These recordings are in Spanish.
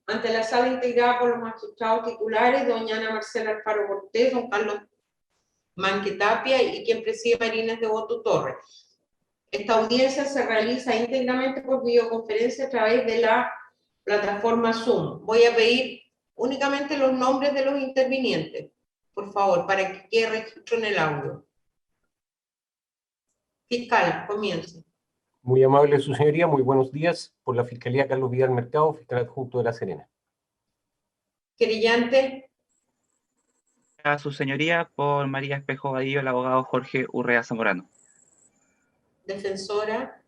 ante la sala integrada por los magistrados titulares, doña Ana Marcela Alfaro Cortés, don Carlos Manquetapia y quien preside María Inés Devoto Torres. Esta audiencia se realiza íntegramente por videoconferencia a través de la plataforma Zoom. Voy a pedir únicamente los nombres de los intervinientes, por favor, para que quede registro en el audio. Fiscal, comience. Muy amable su señoría, muy buenos días. Por la Fiscalía Carlos Vidal Mercado, fiscal adjunto de La Serena. Querellante. A su señoría, por María Espejo Vadillo, el abogado Jorge Urrea Zamorano. Defensora.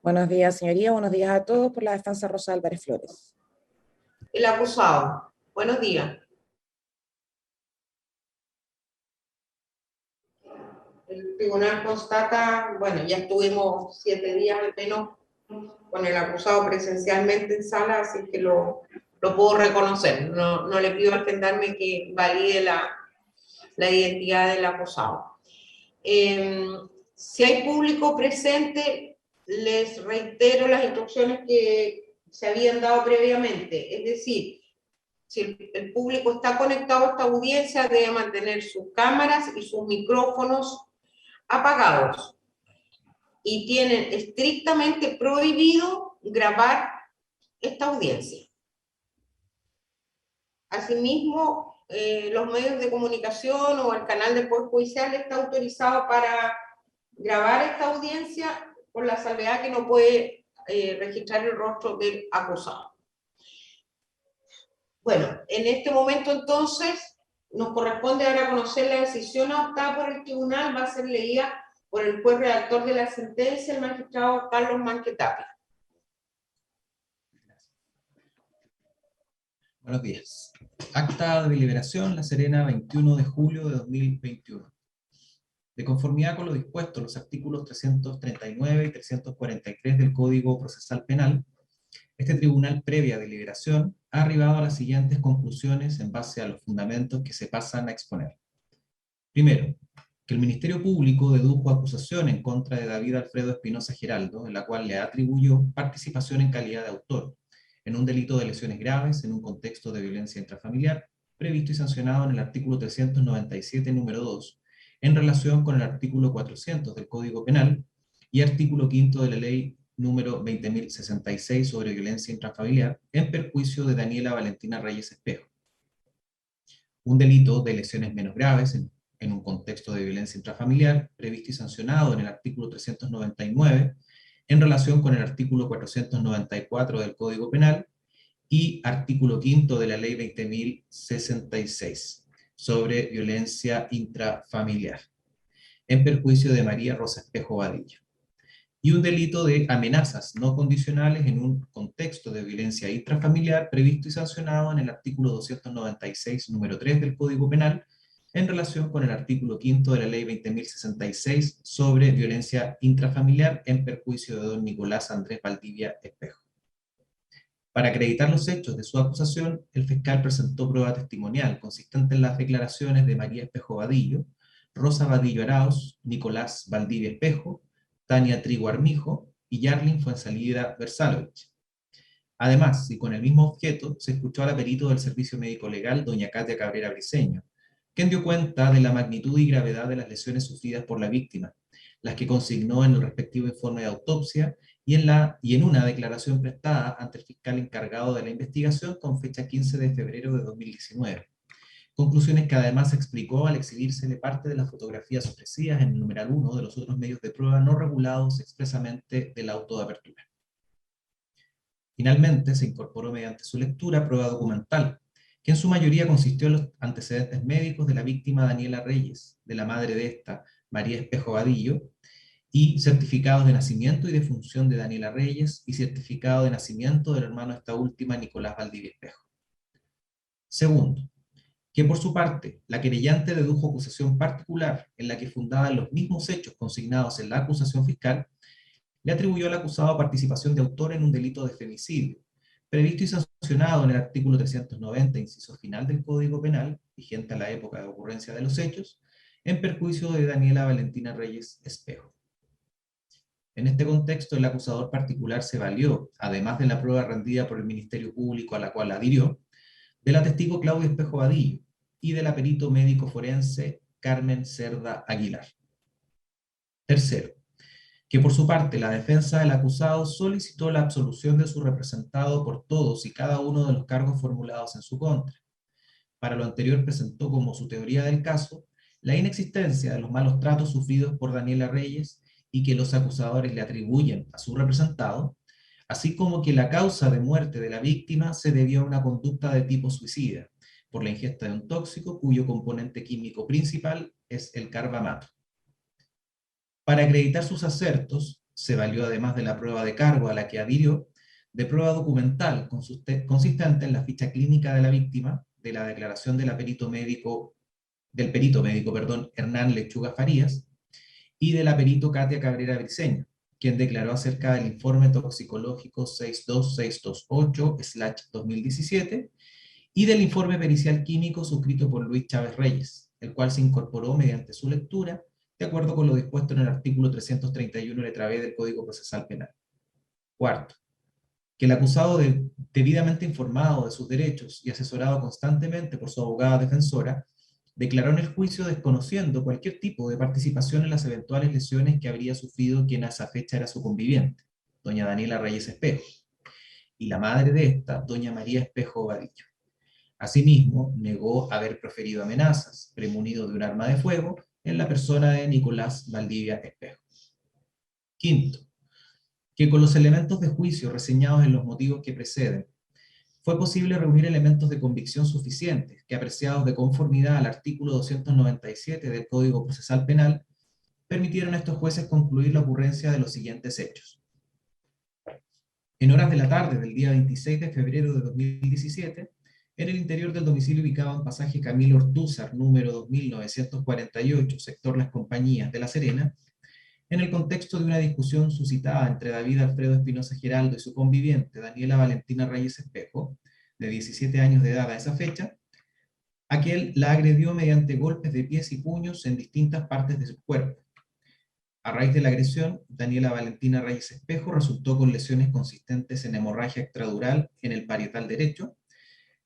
Buenos días, señoría. Buenos días a todos. Por la defensa, Rosa Álvarez Flores. El acusado. Buenos días. El tribunal constata, bueno, ya estuvimos 7 días al menos con el acusado presencialmente en sala, así que lo puedo reconocer. No le pido al gendarme que valide la identidad del acusado. Si hay público presente, les reitero las instrucciones que se habían dado previamente. Es decir, si el público está conectado a esta audiencia, debe mantener sus cámaras y sus micrófonos apagados. Y tienen estrictamente prohibido grabar esta audiencia. Asimismo, los medios de comunicación o el canal de Poder Judicial está autorizado para grabar esta audiencia con la salvedad que no puede registrar el rostro del acusado. Bueno, en este momento entonces nos corresponde ahora conocer la decisión adoptada por el tribunal, va a ser leída por el juez redactor de la sentencia, el magistrado Carlos Manquetapia. Buenos días. Acta de deliberación, La Serena, 21 de julio de 2021. De conformidad con lo dispuesto en los artículos 339 y 343 del Código Procesal Penal, este tribunal, previa deliberación, ha arribado a las siguientes conclusiones en base a los fundamentos que se pasan a exponer. Primero, que el Ministerio Público dedujo acusación en contra de David Alfredo Espinosa Giraldo, en la cual le atribuyó participación en calidad de autor en un delito de lesiones graves en un contexto de violencia intrafamiliar, previsto y sancionado en el artículo 397, número 2, en relación con el artículo 400 del Código Penal y artículo 5 de la Ley número 20.066 sobre violencia intrafamiliar, en perjuicio de Daniela Valentina Reyes Espejo. Un delito de lesiones menos graves en un contexto de violencia intrafamiliar, previsto y sancionado en el artículo 399, en relación con el artículo 494 del Código Penal y artículo 5 de la Ley 20.066 sobre violencia intrafamiliar, en perjuicio de María Rosa Espejo Vadillo. Y un delito de amenazas no condicionales en un contexto de violencia intrafamiliar, previsto y sancionado en el artículo 296, número 3 del Código Penal, en relación con el artículo 5 de la Ley 20.066 sobre violencia intrafamiliar en perjuicio de don Nicolás Andrés Valdivia Espejo. Para acreditar los hechos de su acusación, el fiscal presentó prueba testimonial consistente en las declaraciones de María Espejo Vadillo, Rosa Vadillo Arauz, Nicolás Valdivia Espejo, Tania Trigo Armijo y Yarlin Fuensalida Versalovich. Además, y con el mismo objeto, se escuchó a la perito del Servicio Médico Legal, doña Katia Cabrera Briceño, quien dio cuenta de la magnitud y gravedad de las lesiones sufridas por la víctima, las que consignó en el respectivo informe de autopsia y en una declaración prestada ante el fiscal encargado de la investigación con fecha 15 de febrero de 2019. Conclusiones que además explicó al exhibírsele parte de las fotografías ofrecidas en el numeral 1 de los otros medios de prueba no regulados expresamente del auto de apertura. Finalmente, se incorporó mediante su lectura prueba documental, que en su mayoría consistió en los antecedentes médicos de la víctima Daniela Reyes, de la madre de esta, María Espejo Vadillo, y certificados de nacimiento y defunción de Daniela Reyes, y certificado de nacimiento del hermano de esta última, Nicolás Valdivia Espejo. Segundo, que por su parte, la querellante dedujo acusación particular en la que fundaba los mismos hechos consignados en la acusación fiscal, le atribuyó al acusado participación de autor en un delito de femicidio, previsto y sancionado en el artículo 390, inciso final del Código Penal, vigente a la época de ocurrencia de los hechos, en perjuicio de Daniela Valentina Reyes Espejo. En este contexto, el acusador particular se valió, además de la prueba rendida por el Ministerio Público a la cual adhirió, de la testigo Claudia Espejo Vadillo y de la perito médico forense Carmen Cerda Aguilar. Tercero, que por su parte la defensa del acusado solicitó la absolución de su representado por todos y cada uno de los cargos formulados en su contra. Para lo anterior presentó como su teoría del caso la inexistencia de los malos tratos sufridos por Daniela Reyes y que los acusadores le atribuyen a su representado, así como que la causa de muerte de la víctima se debió a una conducta de tipo suicida, por la ingesta de un tóxico cuyo componente químico principal es el carbamato. Para acreditar sus acertos, se valió además de la prueba de cargo a la que adhirió, de prueba documental consistente en la ficha clínica de la víctima, de la declaración del perito médico, Hernán Lechuga Farías, y de la perito Katia Cabrera Briceño, quien declaró acerca del informe toxicológico 62628/2017 y del informe pericial químico suscrito por Luis Chávez Reyes, el cual se incorporó mediante su lectura, de acuerdo con lo dispuesto en el artículo 331 letra B del Código Procesal Penal. Cuarto, que el acusado debidamente informado de sus derechos y asesorado constantemente por su abogada defensora, declaró en el juicio desconociendo cualquier tipo de participación en las eventuales lesiones que habría sufrido quien a esa fecha era su conviviente, doña Daniela Reyes Espejo, y la madre de esta, doña María Espejo Vadillo. Asimismo, negó haber proferido amenazas, premunido de un arma de fuego, en la persona de Nicolás Valdivia Espejo. Quinto, que con los elementos de juicio reseñados en los motivos que preceden, fue posible reunir elementos de convicción suficientes que, apreciados de conformidad al artículo 297 del Código Procesal Penal, permitieron a estos jueces concluir la ocurrencia de los siguientes hechos. En horas de la tarde del día 26 de febrero de 2017, en el interior del domicilio ubicado en pasaje Camilo Ortúzar, número 2948, sector Las Compañías de La Serena, en el contexto de una discusión suscitada entre David Alfredo Espinosa Giraldo y su conviviente Daniela Valentina Reyes Espejo, de 17 años de edad a esa fecha, aquel la agredió mediante golpes de pies y puños en distintas partes de su cuerpo. A raíz de la agresión, Daniela Valentina Reyes Espejo resultó con lesiones consistentes en hemorragia extradural en el parietal derecho,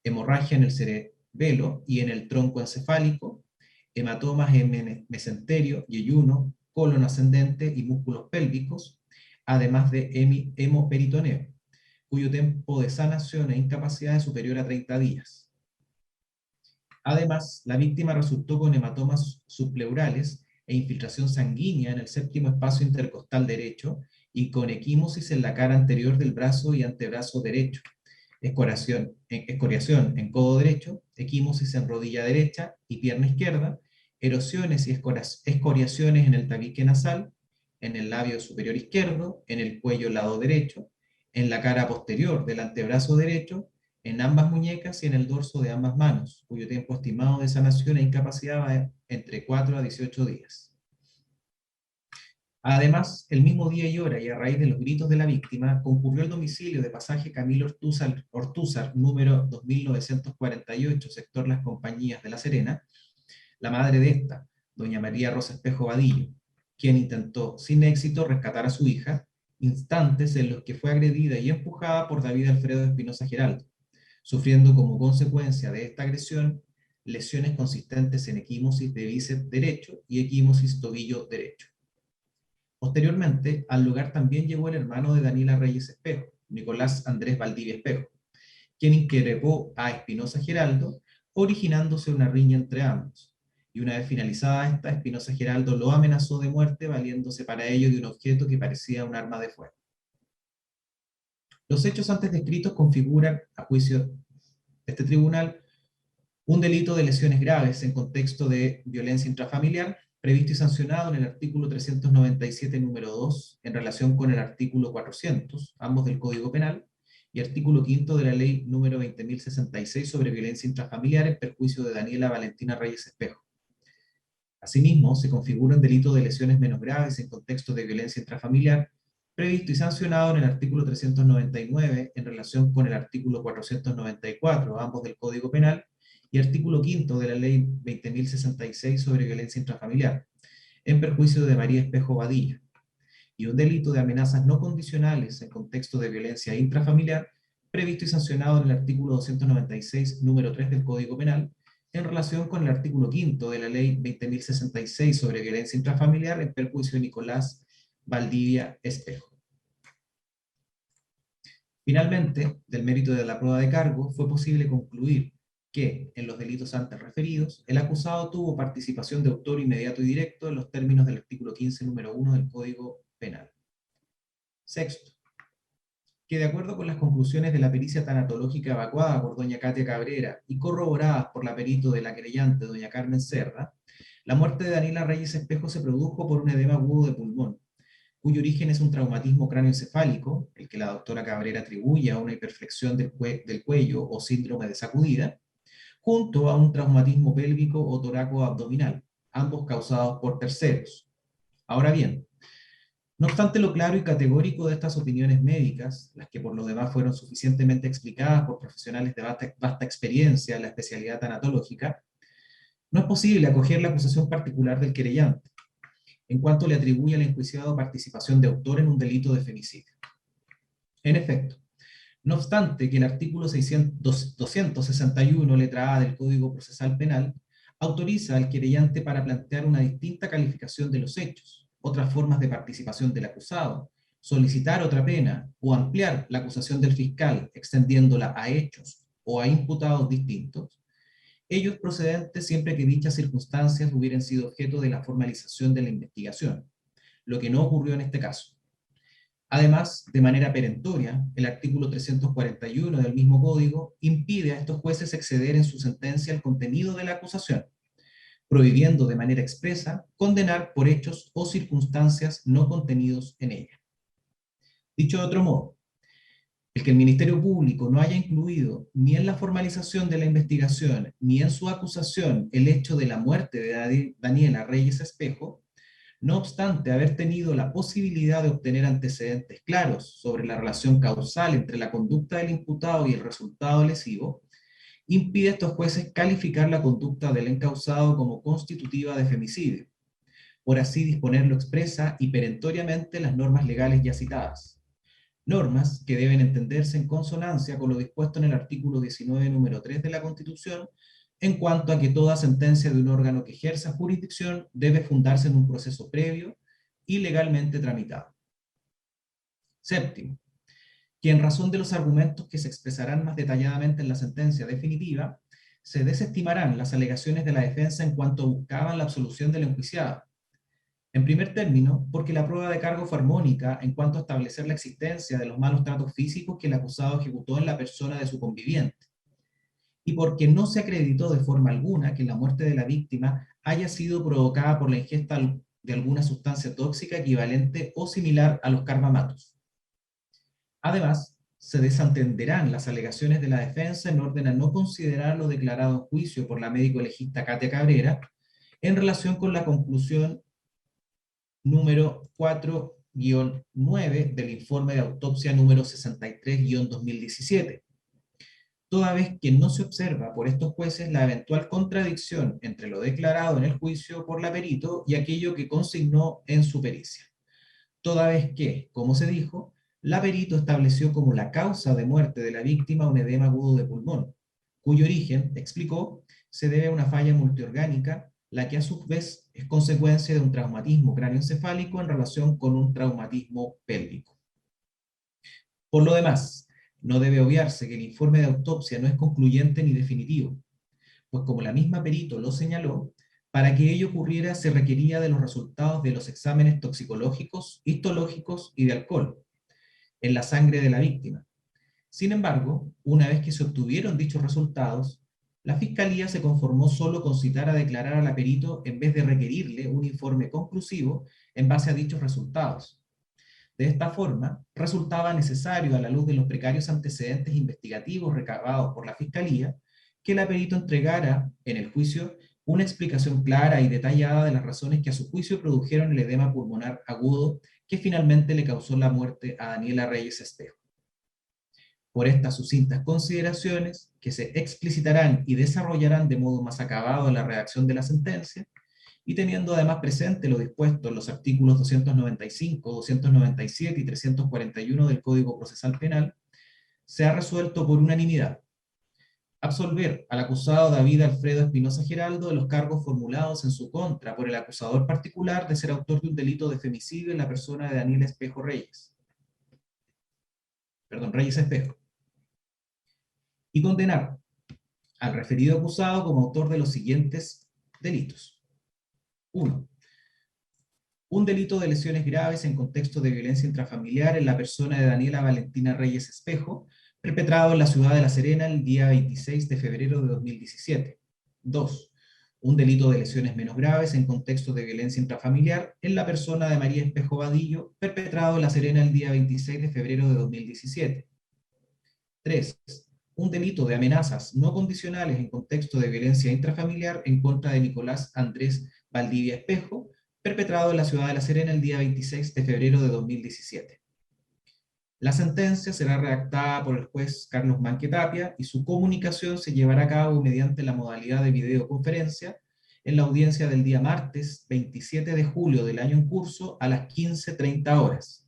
hemorragia en el cerebelo y en el tronco encefálico, hematomas en mesenterio, yeyuno, colon ascendente y músculos pélvicos, además de hemoperitoneo, cuyo tiempo de sanación e incapacidad es superior a 30 días. Además, la víctima resultó con hematomas subpleurales e infiltración sanguínea en el séptimo espacio intercostal derecho y con equimosis en la cara anterior del brazo y antebrazo derecho, escoriación en codo derecho, equimosis en rodilla derecha y pierna izquierda, erosiones y escoriaciones en el tabique nasal, en el labio superior izquierdo, en el cuello lado derecho, en la cara posterior del antebrazo derecho, en ambas muñecas y en el dorso de ambas manos, cuyo tiempo estimado de sanación e incapacidad va entre 4 a 18 días. Además, el mismo día y hora y a raíz de los gritos de la víctima, concurrió al domicilio de pasaje Camilo Ortúzar, número 2948, sector Las Compañías de La Serena, la madre de esta, doña María Rosa Espejo Vadillo, quien intentó, sin éxito, rescatar a su hija, instantes en los que fue agredida y empujada por David Alfredo Espinosa Giraldo, sufriendo como consecuencia de esta agresión lesiones consistentes en equimosis de bíceps derecho y equimosis tobillo derecho. Posteriormente, al lugar también llegó el hermano de Daniela Reyes Espejo, Nicolás Andrés Valdivia Espejo, quien increpó a Espinosa Giraldo, originándose una riña entre ambos. Y una vez finalizada esta, Espinosa Giraldo lo amenazó de muerte, valiéndose para ello de un objeto que parecía un arma de fuego. Los hechos antes descritos configuran, a juicio de este tribunal, un delito de lesiones graves en contexto de violencia intrafamiliar, previsto y sancionado en el artículo 397 número 2, en relación con el artículo 400, ambos del Código Penal, y artículo 5 de la ley número 20.066 sobre violencia intrafamiliar en perjuicio de Daniela Valentina Reyes Espejo. Asimismo, se configura un delito de lesiones menos graves en contexto de violencia intrafamiliar, previsto y sancionado en el artículo 399 en relación con el artículo 494, ambos del Código Penal, y artículo 5 de la ley 20.066 sobre violencia intrafamiliar, en perjuicio de María Espejo Vadillo, y un delito de amenazas no condicionales en contexto de violencia intrafamiliar, previsto y sancionado en el artículo 296, número 3 del Código Penal, en relación con el artículo 5 de la Ley 20.066 sobre violencia intrafamiliar en perjuicio de Nicolás Valdivia Espejo. Finalmente, del mérito de la prueba de cargo, fue posible concluir que, en los delitos antes referidos, el acusado tuvo participación de autor inmediato y directo en los términos del artículo 15, número 1 del Código Penal. Sexto, que de acuerdo con las conclusiones de la pericia tanatológica evacuada por doña Katia Cabrera y corroboradas por la perito de la querellante, doña Carmen Cerda, la muerte de Daniela Reyes Espejo se produjo por un edema agudo de pulmón, cuyo origen es un traumatismo cráneoencefálico, el que la doctora Cabrera atribuye a una hiperflexión del cuello o síndrome de sacudida, junto a un traumatismo pélvico o toraco-abdominal, ambos causados por terceros. Ahora bien, no obstante lo claro y categórico de estas opiniones médicas, las que por lo demás fueron suficientemente explicadas por profesionales de vasta experiencia en la especialidad tanatológica, no es posible acoger la acusación particular del querellante, en cuanto le atribuye al enjuiciado participación de autor en un delito de femicidio. En efecto, no obstante que el artículo 261, letra A del Código Procesal Penal, autoriza al querellante para plantear una distinta calificación de los hechos, otras formas de participación del acusado, solicitar otra pena o ampliar la acusación del fiscal extendiéndola a hechos o a imputados distintos, ellos procedentes siempre que dichas circunstancias hubieran sido objeto de la formalización de la investigación, lo que no ocurrió en este caso. Además, de manera perentoria, el artículo 341 del mismo código impide a estos jueces exceder en su sentencia el contenido de la acusación, prohibiendo de manera expresa condenar por hechos o circunstancias no contenidos en ella. Dicho de otro modo, el que el Ministerio Público no haya incluido ni en la formalización de la investigación ni en su acusación el hecho de la muerte de Daniela Reyes Espejo, no obstante haber tenido la posibilidad de obtener antecedentes claros sobre la relación causal entre la conducta del imputado y el resultado lesivo, impide a estos jueces calificar la conducta del encausado como constitutiva de femicidio, por así disponerlo expresa y perentoriamente las normas legales ya citadas. Normas que deben entenderse en consonancia con lo dispuesto en el artículo 19, número 3 de la Constitución, en cuanto a que toda sentencia de un órgano que ejerza jurisdicción debe fundarse en un proceso previo y legalmente tramitado. Séptimo, que en razón de los argumentos que se expresarán más detalladamente en la sentencia definitiva, se desestimarán las alegaciones de la defensa en cuanto buscaban la absolución del enjuiciado. En primer término, porque la prueba de cargo fue armónica en cuanto a establecer la existencia de los malos tratos físicos que el acusado ejecutó en la persona de su conviviente, y porque no se acreditó de forma alguna que la muerte de la víctima haya sido provocada por la ingesta de alguna sustancia tóxica equivalente o similar a los carbamatos. Además, se desatenderán las alegaciones de la defensa en orden a no considerar lo declarado en juicio por la médico legista Katia Cabrera en relación con la conclusión número 4-9 del informe de autopsia número 63-2017, toda vez que no se observa por estos jueces la eventual contradicción entre lo declarado en el juicio por la perito y aquello que consignó en su pericia, toda vez que, como se dijo, la perito estableció como la causa de muerte de la víctima un edema agudo de pulmón, cuyo origen, explicó, se debe a una falla multiorgánica, la que a su vez es consecuencia de un traumatismo cráneoencefálico en relación con un traumatismo pélvico. Por lo demás, no debe obviarse que el informe de autopsia no es concluyente ni definitivo, pues como la misma perito lo señaló, para que ello ocurriera se requería de los resultados de los exámenes toxicológicos, histológicos y de alcohol en la sangre de la víctima. Sin embargo, una vez que se obtuvieron dichos resultados, la Fiscalía se conformó solo con citar a declarar a la perito en vez de requerirle un informe conclusivo en base a dichos resultados. De esta forma, resultaba necesario, a la luz de los precarios antecedentes investigativos recabados por la Fiscalía, que la perito entregara, en el juicio, una explicación clara y detallada de las razones que a su juicio produjeron el edema pulmonar agudo que finalmente le causó la muerte a Daniela Reyes Espejo. Por estas sucintas consideraciones, que se explicitarán y desarrollarán de modo más acabado en la redacción de la sentencia, y teniendo además presente lo dispuesto en los artículos 295, 297 y 341 del Código Procesal Penal, se ha resuelto por unanimidad absolver al acusado David Alfredo Espinosa Geraldo de los cargos formulados en su contra por el acusador particular de ser autor de un delito de femicidio en la persona de Daniel Espejo Reyes. Reyes Espejo. Y condenar al referido acusado como autor de los siguientes delitos. 1. Un delito de lesiones graves en contexto de violencia intrafamiliar en la persona de Daniela Valentina Reyes Espejo, perpetrado en la ciudad de La Serena el día 26 de febrero de 2017. 2. Un delito de lesiones menos graves en contexto de violencia intrafamiliar en la persona de María Espejo Vadillo, perpetrado en La Serena el día 26 de febrero de 2017. 3. Un delito de amenazas no condicionales en contexto de violencia intrafamiliar en contra de Nicolás Andrés Valdivia Espejo, perpetrado en la ciudad de La Serena el día 26 de febrero de 2017. La sentencia será redactada por el juez Carlos Manquetapia y su comunicación se llevará a cabo mediante la modalidad de videoconferencia en la audiencia del día martes 27 de julio del año en curso a las 15:30 horas,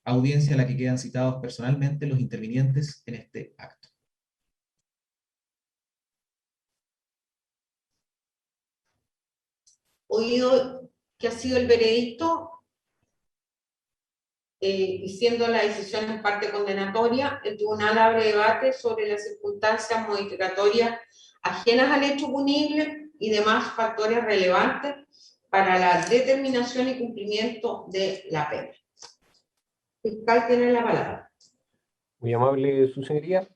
audiencia a la que quedan citados personalmente los intervinientes en este acto. Oído que ha sido el veredicto, y siendo la decisión en parte condenatoria, el tribunal abre debate sobre las circunstancias modificatorias ajenas al hecho punible y demás factores relevantes para la determinación y cumplimiento de la pena. Fiscal tiene la palabra. Muy amable, su señoría.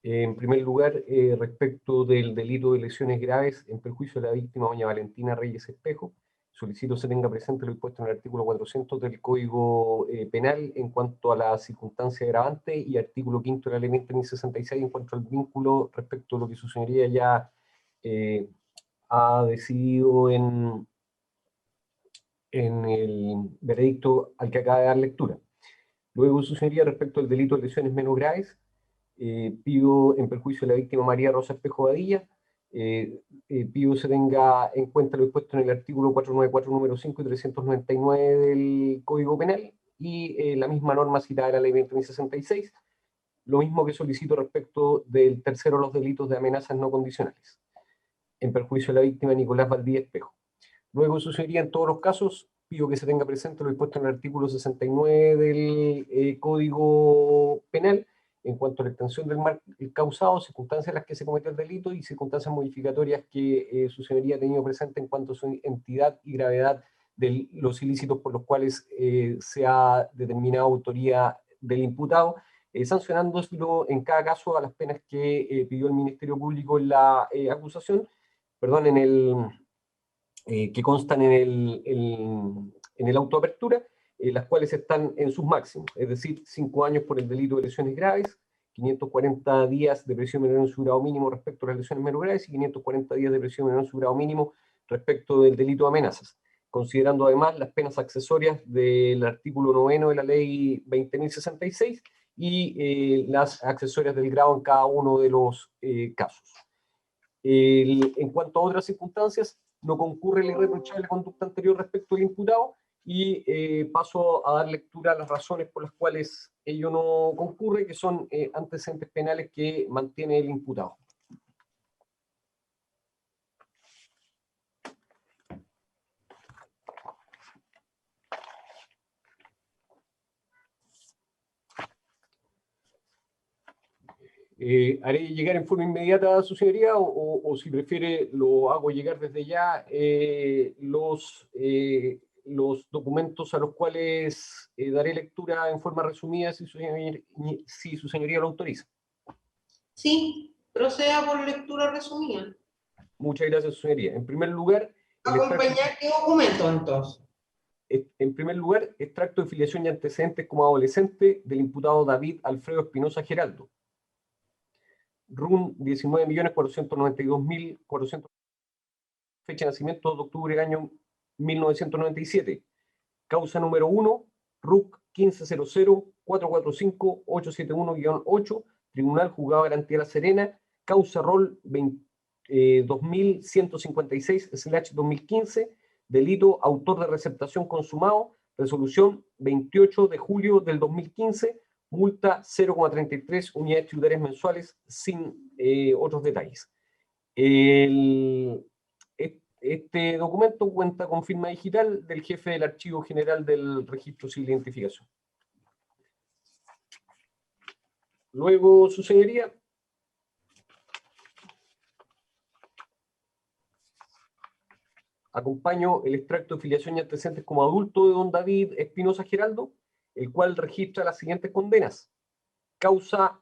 En primer lugar, respecto del delito de lesiones graves en perjuicio de la víctima, doña Valentina Reyes Espejo, solicito se tenga presente lo dispuesto en el artículo 400 del Código Penal en cuanto a la circunstancia agravante y artículo 5 de la Ley 20.066 en cuanto al vínculo respecto a lo que su señoría ya ha decidido en el veredicto al que acaba de dar lectura. Luego, su señoría, respecto al delito de lesiones menos graves, pido en perjuicio de la víctima María Rosa Espejo Vadilla, pido se tenga en cuenta lo dispuesto en el artículo 494 número 5 y 399 del Código Penal y la misma norma citada de la Ley 20.066, lo mismo que solicito respecto del tercero de los delitos de amenazas no condicionales, en perjuicio de la víctima Nicolás Valdivia Espejo. Luego, su señoría, en todos los casos, pido que se tenga presente lo dispuesto en el artículo 69 del Código Penal, en cuanto a la extensión del mal causado, circunstancias en las que se cometió el delito y circunstancias modificatorias que su señoría ha tenido presente en cuanto a su entidad y gravedad de los ilícitos por los cuales se ha determinado autoría del imputado, sancionándoselo en cada caso a las penas que pidió el Ministerio Público en la acusación, perdón, que constan en el auto de apertura, las cuales están en sus máximos, es decir, 5 años por el delito de lesiones graves, 540 días de prisión menor en su grado mínimo respecto a las lesiones menos graves y 540 días de prisión menor en su grado mínimo respecto del delito de amenazas, considerando además las penas accesorias del artículo 9 de la Ley 20.066 y las accesorias del grado en cada uno de los casos. En cuanto a otras circunstancias, no concurre la irreprochable conducta anterior respecto del imputado y paso a dar lectura a las razones por las cuales ello no concurre, que son antecedentes penales que mantiene el imputado. Haré llegar en forma inmediata a su señoría o si prefiere lo hago llegar desde ya los documentos a los cuales daré lectura en forma resumida si su señoría lo autoriza. Sí, proceda por lectura resumida. Muchas gracias, su señoría. En primer lugar, ¿Acompañar qué documento entonces? En primer lugar, extracto de filiación y antecedentes como adolescente del imputado David Alfredo Espinosa Geraldo. RUN 19.492.400, fecha de nacimiento 2 de octubre del año 1997. Causa número 1, RUC 1500-445-871-8, Tribunal Juzgado de Garantía de La Serena, causa rol 2156/2015, delito autor de receptación consumado, resolución 28 de julio del 2015, multa 0,33 unidades tributarias mensuales sin otros detalles. Este documento cuenta con firma digital del jefe del Archivo General del Registro Civil de Identificación. Luego, su señoría, acompaño el extracto de filiación y antecedentes como adulto de don David Espinosa Geraldo, el cual registra las siguientes condenas. Causa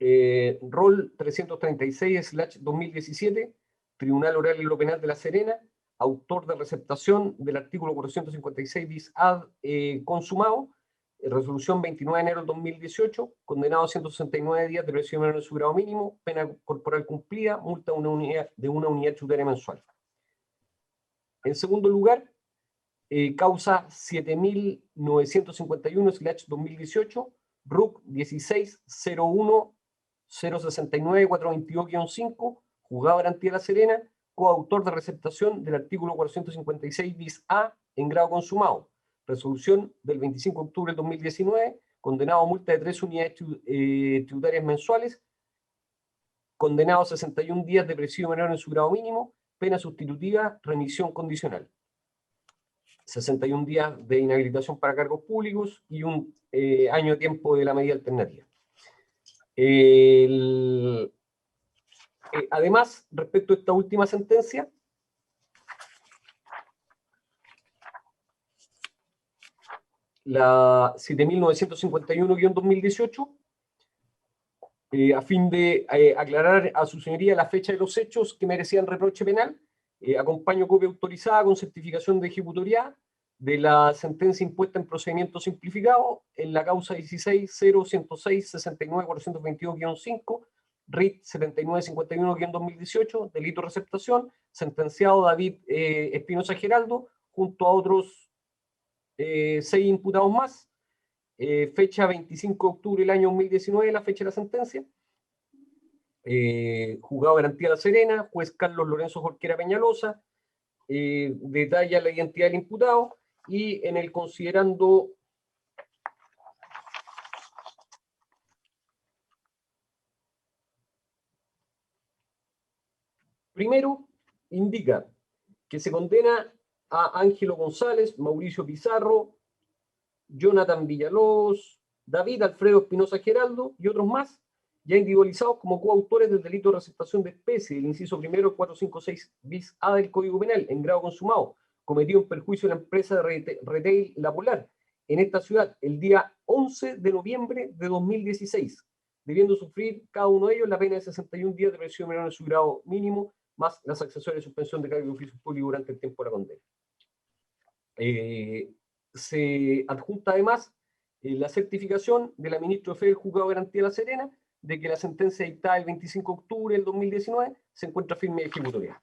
rol 336/2017, Tribunal Oral y lo Penal de La Serena, autor de receptación del artículo 456 bis ad consumado, resolución 29 de enero del 2018, condenado a 169 días de prisión menor en su grado mínimo, pena corporal cumplida, multa de una unidad tributaria mensual. En segundo lugar, causa 7951/2018, RUC 1601069422-5, Juzgado de Garantía de La Serena, coautor de receptación del artículo 456 bis A en grado consumado, resolución del 25 de octubre del 2019, condenado a multa de 3 unidades tributarias mensuales, condenado a 61 días de presidio menor en su grado mínimo, pena sustitutiva, remisión condicional. 61 días de inhabilitación para cargos públicos y un año de tiempo de la medida alternativa. Además, respecto a esta última sentencia, la 7951-2018, a fin de aclarar a su señoría la fecha de los hechos que merecían reproche penal, acompaño copia autorizada con certificación de ejecutoriedad de la sentencia impuesta en procedimiento simplificado en la causa 16.0106.69.422-5, RIT 7951-2018, delito de receptación, sentenciado David Espinosa Geraldo, junto a otros 6 imputados más, fecha 25 de octubre del año 2019, la fecha de la sentencia. Juzgado de Garantía de La Serena, juez Carlos Lorenzo Jorquera Peñalosa, detalla la identidad del imputado, y en el considerando primero, indica que se condena a Ángelo González, Mauricio Pizarro, Jonathan Villalobos, David Alfredo Espinosa Geraldo y otros más, ya individualizados como coautores del delito de receptación de especie, del inciso primero 456 bis A del Código Penal, en grado consumado, cometido en perjuicio de la empresa de retail La Polar, en esta ciudad, el día 11 de noviembre de 2016, debiendo sufrir cada uno de ellos la pena de 61 días de prisión menor en su grado mínimo, más las accesorias de suspensión de cargo de oficio público durante el tiempo de la condena. Se adjunta además la certificación de la ministra del Juzgado de Garantía de La Serena de que la sentencia dictada el 25 de octubre del 2019 se encuentra firme y ejecutoria.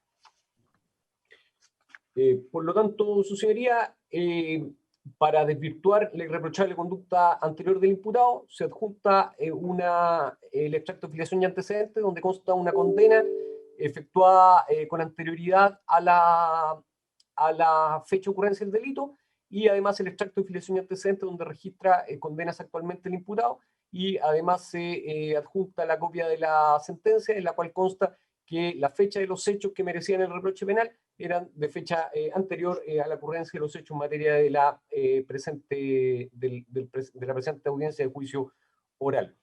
Por lo tanto, su señoría, para desvirtuar la irreprochable conducta anterior del imputado, se adjunta el extracto de filiación y antecedentes, donde consta una condena efectuada con anterioridad a la fecha de ocurrencia del delito, y además el extracto de filiación y antecedentes, donde registra condenas actualmente el imputado, y además se adjunta la copia de la sentencia, en la cual consta que la fecha de los hechos que merecían el reproche penal eran de fecha anterior a la ocurrencia de los hechos en materia de la presente audiencia de juicio oral.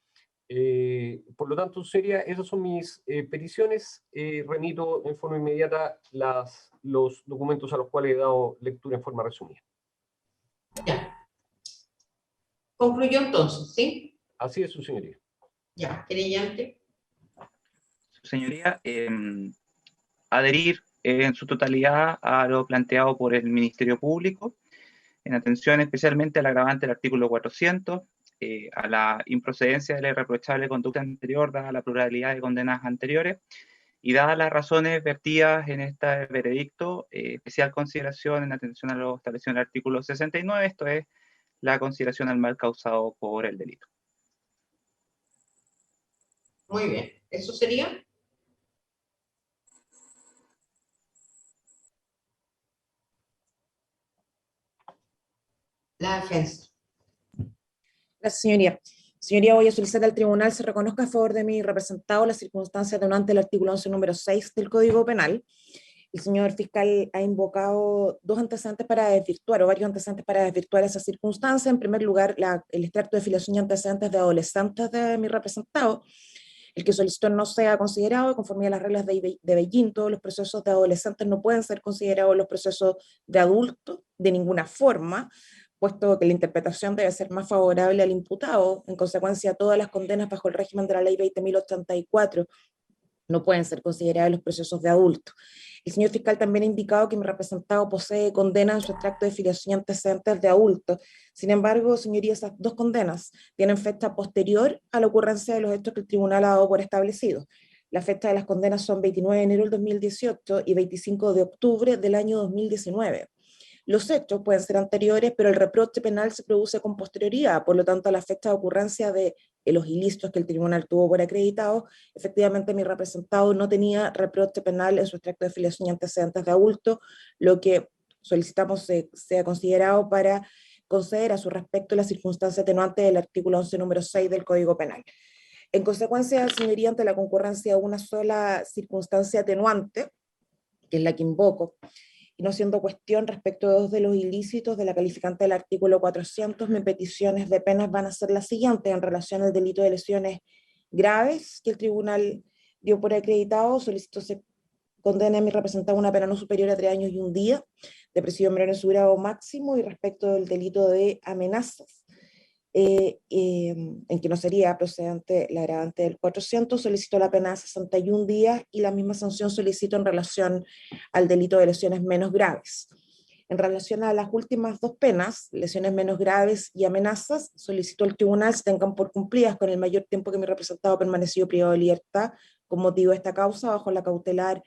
Por lo tanto, esas son mis peticiones. Remito en forma inmediata los documentos a los cuales he dado lectura en forma resumida. Ya. Concluyó entonces, ¿sí? Así es, su señoría. Ya, querellante. Su señoría, adherir en su totalidad a lo planteado por el Ministerio Público, en atención especialmente al agravante del artículo 400, a la improcedencia de la irreprochable conducta anterior, dada la pluralidad de condenas anteriores, y dadas las razones vertidas en este veredicto, especial consideración en atención a lo establecido en el artículo 69, esto es la consideración al mal causado por el delito. Muy bien. ¿Eso sería? La defensa. Gracias, señoría. Señoría, voy a solicitar al tribunal se reconozca a favor de mi representado las circunstancias atenuantes del artículo 11, número 6 del Código Penal. El señor fiscal ha invocado dos antecedentes para desvirtuar, o varios antecedentes para desvirtuar esa circunstancia. En primer lugar, el extracto de filiación y antecedentes de adolescentes de mi representado. El que solicitó no sea considerado, conforme a las reglas de Beijing, todos los procesos de adolescentes no pueden ser considerados los procesos de adultos de ninguna forma, puesto que la interpretación debe ser más favorable al imputado. En consecuencia, todas las condenas bajo el régimen de la ley 20.084 no pueden ser considerados los procesos de adultos. El señor fiscal también ha indicado que mi representado posee condenas en su extracto de filiación y antecedentes de adultos. Sin embargo, señoría, esas dos condenas tienen fecha posterior a la ocurrencia de los hechos que el tribunal ha dado por establecidos. La fecha de las condenas son 29 de enero del 2018 y 25 de octubre del año 2019. Los hechos pueden ser anteriores, pero el reproche penal se produce con posterioridad, por lo tanto, a la fecha de ocurrencia de los ilícitos que el tribunal tuvo por acreditados, efectivamente mi representado no tenía reproche penal en su extracto de filiación y antecedentes de adulto, lo que solicitamos sea considerado para conceder a su respecto la circunstancia atenuante del artículo 11, número 6 del Código Penal. En consecuencia, señoría, ante la concurrencia de una sola circunstancia atenuante, que es la que invoco, y no siendo cuestión respecto de dos de los ilícitos de la calificante del artículo 400, mis peticiones de penas van a ser las siguientes. En relación al delito de lesiones graves que el tribunal dio por acreditado, solicito se condene a mi representado una pena no superior a 3 años y 1 día de prisión menor en su grado máximo, y respecto del delito de amenazas, en que no sería procedente la agravante del 400, solicito la pena de 61 días y la misma sanción solicito en relación al delito de lesiones menos graves. En relación a las últimas dos penas, lesiones menos graves y amenazas, solicito al tribunal se tengan por cumplidas con el mayor tiempo que mi representado ha permanecido privado de libertad con motivo de esta causa bajo la cautelar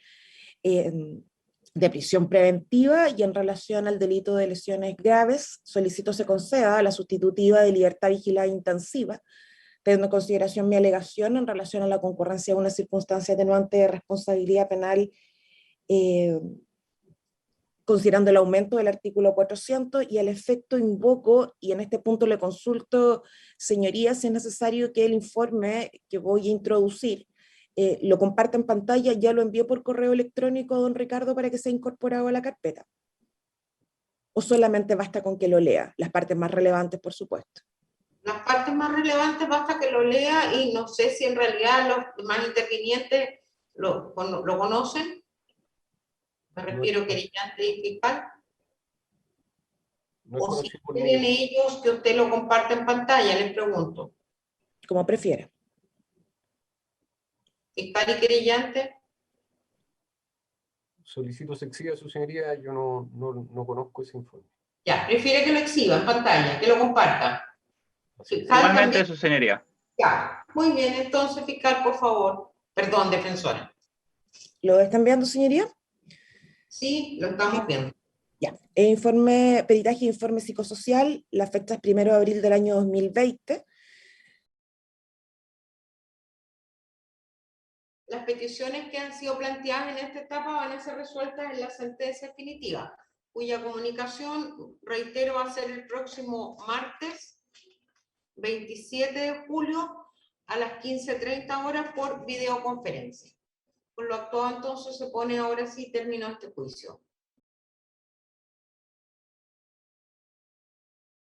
de prisión preventiva, y en relación al delito de lesiones graves, solicito se conceda la sustitutiva de libertad vigilada intensiva, teniendo en consideración mi alegación en relación a la concurrencia de una circunstancia atenuante de responsabilidad penal, considerando el aumento del artículo 400, y al efecto invoco, y en este punto le consulto, señorías, si es necesario que el informe que voy a introducir lo comparta en pantalla. Ya lo envió por correo electrónico a don Ricardo para que sea incorporado a la carpeta. ¿O solamente basta con que lo lea? Las partes más relevantes, por supuesto. Las partes más relevantes basta que lo lea, y no sé si en realidad los demás intervinientes lo conocen. Me refiero querellante y fiscal. No es O si conocido por quieren mí. ellos que usted lo comparte en pantalla, les pregunto. Como prefiera. Fiscal y querellante. Solicito se exhiba, su señoría, yo no conozco ese informe. Ya, prefiere que lo exhiba en pantalla, que lo comparta. Fiscal Igualmente, también. su señoría. Ya, muy bien, entonces, fiscal, por favor. Perdón, defensora. ¿Lo están viendo, señoría? Sí, lo estamos viendo. Ya. Informe, peritaje e informe psicosocial, la fecha es 1 de abril del año 2020. Las peticiones que han sido planteadas en esta etapa van a ser resueltas en la sentencia definitiva, cuya comunicación, reitero, va a ser el próximo martes 27 de julio a las 15:30 horas por videoconferencia. Por lo actual, entonces, se pone ahora sí término a este juicio.